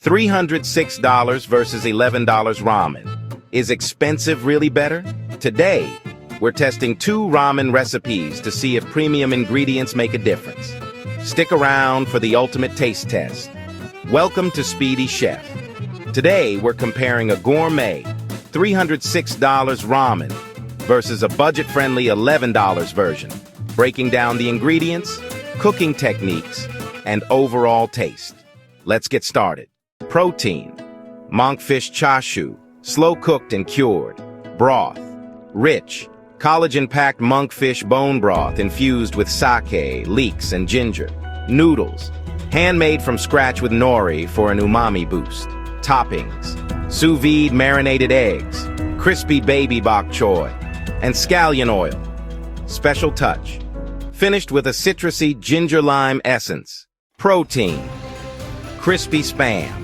$306 versus $11 ramen. Is expensive really better? Today, we're testing 2 ramen recipes to see if premium ingredients make a difference. Stick around for the ultimate taste test. Welcome to Speedy Chef. Today, we're comparing a gourmet $306 ramen versus a budget-friendly $11 version, breaking down the ingredients, cooking techniques, and overall taste. Let's get started. Protein: Monkfish chashu, slow-cooked and cured. Broth: rich, collagen-packed monkfish bone broth infused with sake, leeks, and ginger. Noodles: handmade from scratch with nori for an umami boost. Toppings: sous-vide marinated eggs, crispy baby bok choy, and scallion oil. Special touch: finished with a citrusy ginger-lime essence. Protein: crispy spam,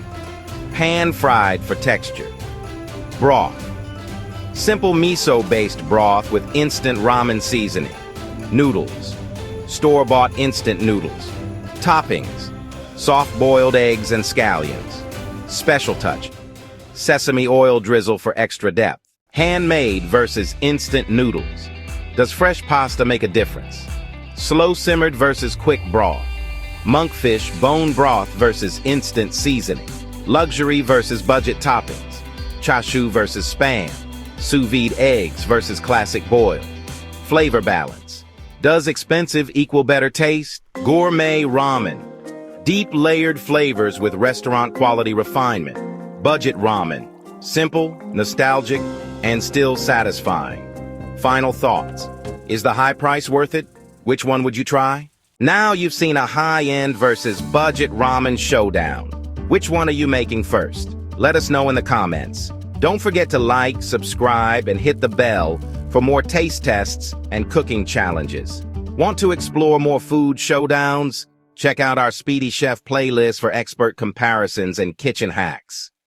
pan-fried for texture. Broth: simple miso-based broth with instant ramen seasoning. Noodles: store-bought instant noodles. Toppings: soft-boiled eggs and scallions. Special touch: sesame oil drizzle for extra depth. Handmade versus instant noodles. Does fresh pasta make a difference? Slow-simmered versus quick broth. Monkfish bone broth versus instant seasoning. Luxury versus budget toppings. Chashu versus spam. Sous-vide eggs versus classic boiled. Flavor balance: does expensive equal better taste? Gourmet ramen: deep layered flavors with restaurant quality refinement. Budget ramen: simple, nostalgic, and still satisfying. Final thoughts: is the high price worth it? Which one would you try? Now you've seen a high-end versus budget ramen showdown. Which one are you making first? Let us know in the comments. Don't forget to like, subscribe, and hit the bell for more taste tests and cooking challenges. Want to explore more food showdowns? Check out our Speedy Chef playlist for expert comparisons and kitchen hacks.